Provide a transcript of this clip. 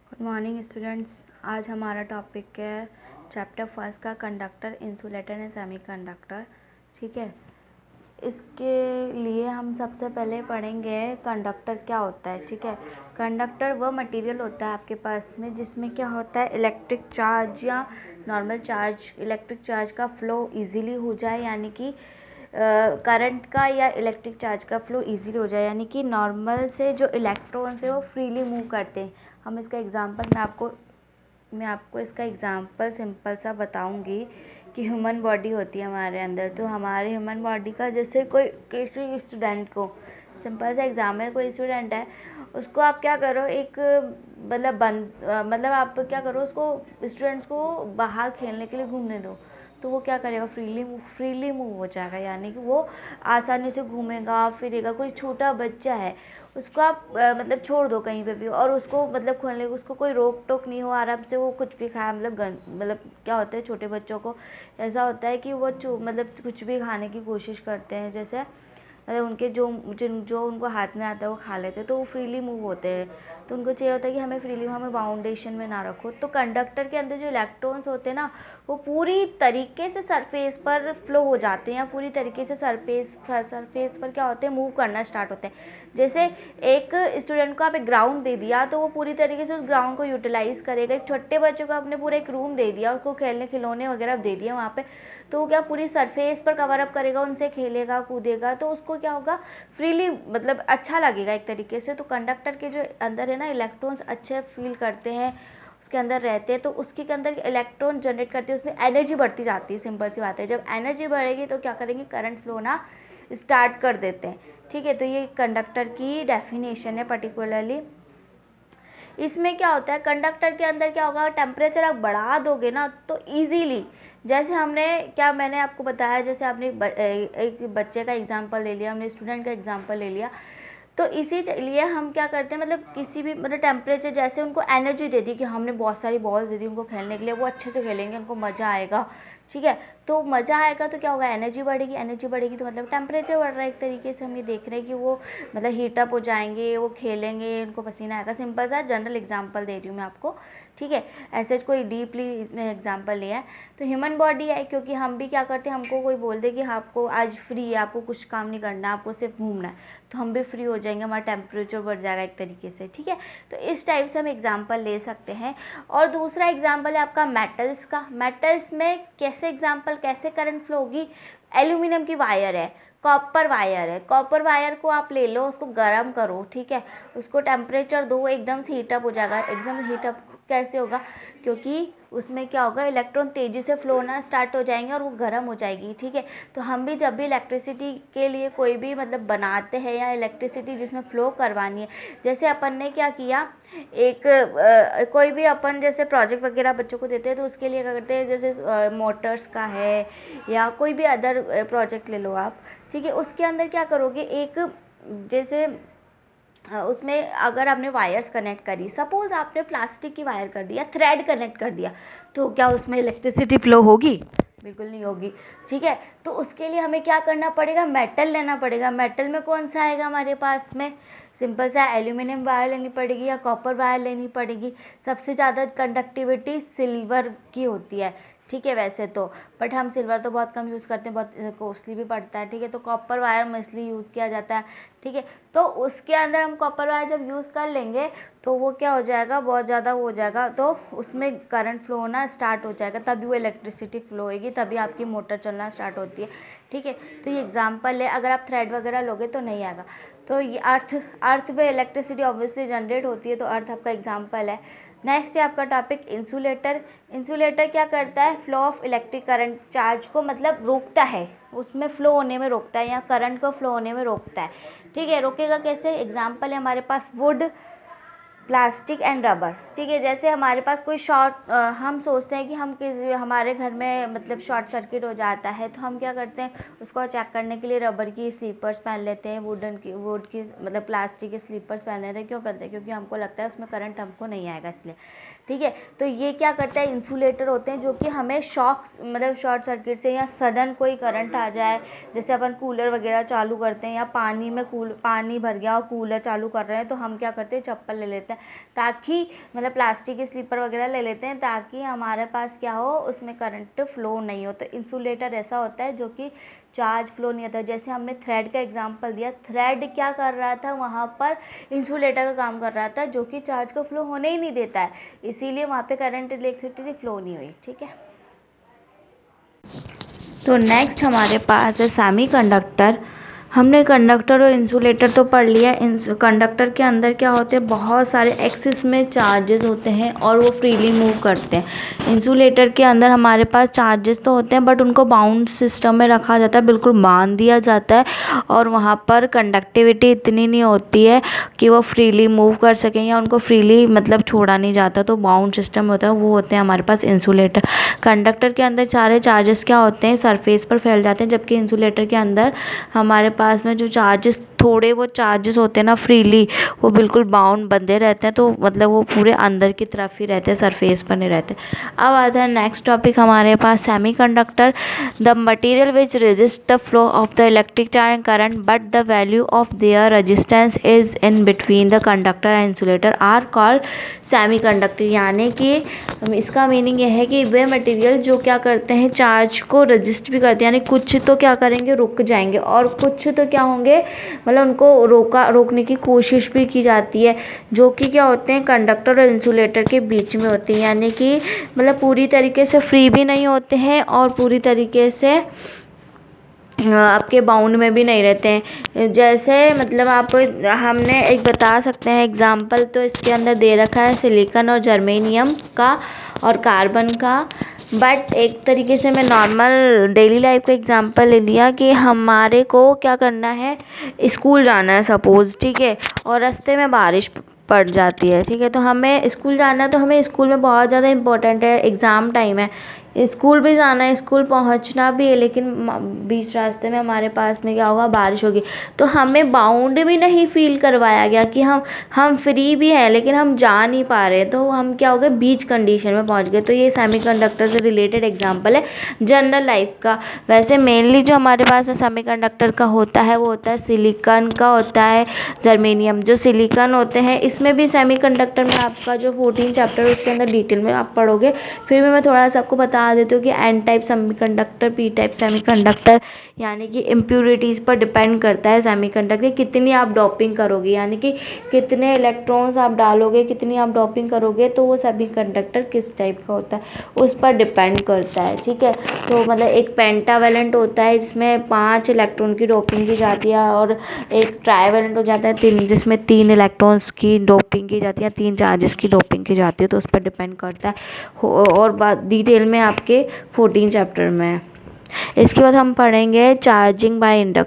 Good morning students. आज हमारा topic है चैप्टर फर्स्ट का कंडक्टर, इंसुलेटर एंड सेमीकंडक्टर। ठीक है, इसके लिए हम सबसे पहले पढ़ेंगे कंडक्टर क्या होता है। ठीक है, कंडक्टर वह मटेरियल होता है आपके पास में जिसमें क्या होता है, इलेक्ट्रिक चार्ज या नॉर्मल चार्ज, इलेक्ट्रिक चार्ज का फ्लो इजीली हो जाए, यानी कि करंट का या इलेक्ट्रिक चार्ज का फ्लो इजीली हो जाए, यानी कि नॉर्मल से जो इलेक्ट्रॉन्स है वो फ्रीली मूव करते हैं। हम इसका एग्जांपल मैं आपको इसका एग्जांपल सिंपल सा बताऊंगी कि ह्यूमन बॉडी होती है हमारे अंदर। तो हमारे ह्यूमन बॉडी का जैसे कोई किसी स्टूडेंट को, सिंपल सा एग्जाम है, कोई स्टूडेंट है, उसको आप क्या करो, एक मतलब आप क्या करो, उसको स्टूडेंट्स को बाहर खेलने के लिए घूमने दो, तो वो क्या करेगा, फ्रीली मूव हो जाएगा, यानी कि वो आसानी से घूमेगा फिरेगा। कोई छोटा बच्चा है, उसको आप मतलब छोड़ दो कहीं पे भी, और उसको मतलब खोलने, उसको कोई रोक टोक नहीं हो, आराम से वो कुछ भी खाए। मतलब क्या होता है, छोटे बच्चों को ऐसा होता है कि वो मतलब कुछ भी खाने की कोशिश करते हैं, जैसे मतलब उनके जो उनको हाथ में आता है वो खा लेते हैं, तो वो फ्रीली मूव होते हैं। तो उनको चाहिए होता है कि हमें बाउंडेशन में ना रखो। तो कंडक्टर के अंदर जो इलेक्ट्रॉन्स होते हैं ना, वो पूरी तरीके से सरफेस पर फ्लो हो जाते हैं, या पूरी तरीके से सरफेस पर क्या होते हैं, मूव करना स्टार्ट होते हैं। जैसे एक स्टूडेंट को आप एक ग्राउंड दे दिया, तो वो पूरी तरीके से उस ग्राउंड को यूटिलाइज करेगा। एक छोटे बच्चों को आपने पूरा एक रूम दे दिया, उसको खेलने खिलौने वगैरह दे दिए वहाँ पे, तो वो क्या पूरी सरफेस पर कवर अप करेगा, उनसे खेलेगा कूदेगा, तो उसको क्या होगा, फ्रीली मतलब अच्छा लगेगा एक तरीके से। तो कंडक्टर के जो अंदर है ना, इलेक्ट्रॉन्स अच्छे फील करते हैं, उसके अंदर रहते हैं, तो उसके अंदर इलेक्ट्रॉन जनरेट करते हैं, उसमें एनर्जी बढ़ती जाती है। सिंपल सी बात है, जब एनर्जी बढ़ेगी तो क्या करेंगे, करंट फ्लो ना स्टार्ट कर देते हैं। ठीक है, तो ये कंडक्टर की डेफिनेशन है पर्टिकुलरली। इसमें क्या होता है, कंडक्टर के अंदर क्या होगा, टेम्परेचर आप बढ़ा दोगे ना तो इजीली, जैसे मैंने आपको बताया, जैसे आपने एक बच्चे का एग्जांपल ले लिया, हमने स्टूडेंट का एग्जांपल ले लिया, तो इसी लिए हम क्या करते हैं, मतलब किसी भी मतलब टेम्परेचर, जैसे उनको एनर्जी दे दी कि हमने बहुत सारी बॉल्स दे दी उनको खेलने के लिए, वो अच्छे से खेलेंगे, उनको मज़ा आएगा। ठीक है, तो मज़ा आएगा तो क्या होगा, एनर्जी बढ़ेगी, तो मतलब टेम्परेचर बढ़ रहा है। एक तरीके से हम ये देख रहे हैं कि वो मतलब हीटअप हो जाएंगे, वो खेलेंगे, उनको पसीना आएगा। सिंपल सा जनरल एग्जांपल दे रही हूँ मैं आपको। ठीक है, ऐसे कोई डीपली इसमें एग्जांपल नहीं है। तो ह्यूमन बॉडी है, क्योंकि हम भी क्या करते हैं, हमको कोई बोल दे कि आपको आज फ्री है, आपको कुछ काम नहीं करना, आपको सिर्फ घूमना है, तो हम भी फ्री हो जाएंगे, हमारा टेम्परेचर बढ़ जाएगा एक तरीके से। ठीक है, तो इस टाइप से हम एग्जांपल ले सकते हैं। और दूसरा एग्जांपल है आपका मेटल्स का। मेटल्स में कैसे करंट फ्लो होगी, एल्यूमिनियम की वायर है, कॉपर वायर है, कॉपर वायर को आप ले लो, उसको गर्म करो। ठीक है, उसको टेम्परेचर दो, एकदम से हीटअप हो जाएगा। एकदम हीटअप कैसे होगा, क्योंकि उसमें क्या होगा, इलेक्ट्रॉन तेज़ी से फ्लो होना स्टार्ट हो जाएंगे और वो गर्म हो जाएगी। ठीक है, तो हम भी जब भी इलेक्ट्रिसिटी के लिए कोई भी मतलब बनाते हैं, या इलेक्ट्रिसिटी जिसमें फ़्लो करवानी है, जैसे अपन ने क्या किया, कोई भी अपन जैसे प्रोजेक्ट वगैरह बच्चों को देते हैं, तो उसके लिए क्या करते हैं, जैसे मोटर्स का है या कोई भी अदर प्रोजेक्ट ले लो आप। ठीक है, उसके अंदर क्या करोगे, एक जैसे उसमें अगर आपने वायर्स कनेक्ट करी, सपोज आपने प्लास्टिक की वायर कर दिया, थ्रेड कनेक्ट कर दिया, तो क्या उसमें इलेक्ट्रिसिटी फ्लो होगी, बिल्कुल नहीं होगी। ठीक है, तो उसके लिए हमें क्या करना पड़ेगा, मेटल लेना पड़ेगा। मेटल में कौन सा आएगा हमारे पास में, सिंपल सा एल्यूमिनियम वायर लेनी पड़ेगी या कॉपर वायर लेनी पड़ेगी। सबसे ज़्यादा कंडक्टिविटी सिल्वर की होती है। ठीक है, वैसे तो बट हम सिल्वर तो बहुत कम यूज़ करते हैं, बहुत कॉस्टली भी पड़ता है। ठीक है, तो कॉपर वायर मोस्टली यूज़ किया जाता है। ठीक है, तो उसके अंदर हम कॉपर वायर जब यूज़ कर लेंगे, तो वो क्या हो जाएगा, बहुत ज़्यादा हो जाएगा, तो उसमें करंट फ्लो होना स्टार्ट हो जाएगा, तभी वो इलेक्ट्रिसिटी फ्लो होगी, तभी आपकी मोटर चलना स्टार्ट होती है। ठीक है, तो ये एग्जांपल है। अगर आप थ्रेड वगैरह लोगे तो नहीं आएगा। तो ये अर्थ पे इलेक्ट्रिसिटी ऑब्वियसली जनरेट होती है, तो अर्थ आपका एग्जांपल है। नेक्स्ट है आपका टॉपिक इंसुलेटर। इंसुलेटर क्या करता है, flow of electric current, charge को मतलब रोकता है, उसमें फ्लो होने में रोकता है, या करंट को फ्लो होने में रोकता है। ठीक है, रोकेगा कैसे, एग्जांपल है हमारे पास वुड, प्लास्टिक एंड रबर। ठीक है, जैसे हमारे पास कोई हम सोचते हैं कि हमारे घर में मतलब शॉर्ट सर्किट हो जाता है, तो हम क्या करते हैं, उसको चेक करने के लिए रबर की स्लीपर्स पहन लेते हैं, वुड की मतलब प्लास्टिक की स्लीपर्स पहन लेते हैं। क्यों पहनते हैं, क्योंकि हमको लगता है उसमें करंट हमको नहीं आएगा, इसलिए। ठीक है, तो ये क्या करता है, इंसुलेटर होते हैं, जो कि हमें मतलब शॉर्ट सर्किट से या सडन कोई करंट आ जाए, जैसे अपन कूलर वगैरह चालू करते हैं, या पानी भर गया और कूलर चालू कर रहे हैं, तो हम क्या करते हैं, चप्पल ले लेते हैं, हैं, ताकि मतलब प्लास्टिक के स्लीपर वगैरह ले लेते हैं ताकि हमारे पास क्या हो, उसमें करंट फ्लो नहीं हो। तो इंसुलेटर ऐसा होता है जो कि चार्ज फ्लो नहीं होता। जैसे हमने थ्रेड का एग्जांपल दिया, थ्रेड क्या कर रहा था, वहाँ पर इंसुलेटर का काम कर रहा था जो कि चार्ज को फ्लो होने ही नहीं देता है, इसीलिए वहाँ पे करंट इलेक्ट्रिसिटी फ्लो नहीं हुई। ठीक है, तो नेक्स्ट हमारे पास है सेमीकंडक्टर। हमने कंडक्टर और इंसुलेटर तो पढ़ लिया। कंडक्टर के अंदर क्या होते हैं, बहुत सारे एक्सिस में चार्जेस होते हैं और वो फ्रीली मूव करते हैं। इंसुलेटर के अंदर हमारे पास चार्जेस तो होते हैं बट उनको बाउंड सिस्टम में रखा जाता है, बिल्कुल बांध दिया जाता है और वहाँ पर कंडक्टिविटी इतनी नहीं होती है कि वो फ्रीली मूव कर सकें या उनको फ्रीली मतलब छोड़ा नहीं जाता, तो बाउंड सिस्टम होता है, वो होते हैं हमारे पास इंसुलेटर। कंडक्टर के अंदर सारे चार्जेस क्या होते हैं, सरफेस पर फैल जाते हैं, जबकि इंसुलेटर के अंदर हमारे पास में जो चार्जेस थोड़े वो चार्जेस होते हैं ना फ्रीली, वो बिल्कुल बाउंड बंधे रहते हैं, तो मतलब वो पूरे अंदर की तरफ ही रहते हैं, सरफेस पर नहीं रहते। अब आता है नेक्स्ट टॉपिक हमारे पास semiconductor. The material which resist the flow of the electric charge and current but the value of their resistance is in between the conductor and insulator are called semiconductor. यानी कि इसका meaning यह है कि वे material जो क्या करते हैं, चार्ज को रजिस्ट भी करते हैं, यानी कुछ तो क्या करेंगे, रुक जाएंगे और कुछ तो क्या होंगे, मतलब उनको रोकने की कोशिश भी की जाती है, जो कि क्या होते हैं, कंडक्टर और इंसुलेटर के बीच में होती है। यानी कि मतलब पूरी तरीके से फ्री भी नहीं होते हैं और पूरी तरीके से आपके बाउंड में भी नहीं रहते हैं। जैसे मतलब आप हमने एक बता सकते हैं एग्जाम्पल, तो इसके अंदर दे रखा है सिलिकॉन और जर्मेनियम का और कार्बन का। बट एक तरीके से मैं नॉर्मल डेली लाइफ का एग्जांपल ले लिया कि हमारे को क्या करना है, स्कूल जाना है सपोज़, ठीक है, और रास्ते में बारिश पड़ जाती है, ठीक है, तो हमें स्कूल जाना है, तो हमें स्कूल में बहुत ज़्यादा इम्पोर्टेंट है, एग्ज़ाम टाइम है, स्कूल भी जाना है, स्कूल पहुंचना भी है, लेकिन बीच रास्ते में हमारे पास में क्या होगा, बारिश होगी, तो हमें बाउंड भी नहीं फील करवाया गया कि हम फ्री भी हैं लेकिन हम जा नहीं पा रहे, तो हम क्या हो गए, बीच कंडीशन में पहुंच गए। तो ये सेमीकंडक्टर से रिलेटेड एग्जांपल है जनरल लाइफ का। वैसे मेनली जो हमारे पास में सेमीकंडक्टर का होता है वो होता है सिलिकॉन का, होता है जर्मेनियम। जो सिलिकॉन होते हैं इसमें भी सेमीकंडक्टर में आपका जो 14 चैप्टर है उसके अंदर डिटेल में आप पढ़ोगे, फिर भी मैं थोड़ा सा आपको बता देती हूँ कि N type semiconductor, P type semiconductor, यानी कि इम्प्योरिटीज़ पर डिपेंड करता है सेमीकंडक्टर, कितनी आप डोपिंग करोगे, यानी कि कितने इलेक्ट्रॉन्स आप डालोगे, कितनी आप डोपिंग करोगे, तो वो सेमीकंडक्टर किस टाइप का होता है उस पर डिपेंड करता है। ठीक है, तो मतलब एक पेंटावेलेंट होता है जिसमें 5 इलेक्ट्रॉन की डोपिंग की जाती है, और एक ट्राइवेलेंट हो जाता है 3, जिसमें 3 इलेक्ट्रॉन्स की डोपिंग की जाती है, 3 चार्जेस की डोपिंग की जाती है, तो उस पर डिपेंड करता है। और बात डिटेल में आपके 14 चैप्टर में है। इसके बाद हम पढ़ेंगे चार्जिंग बाय इंडक्शन।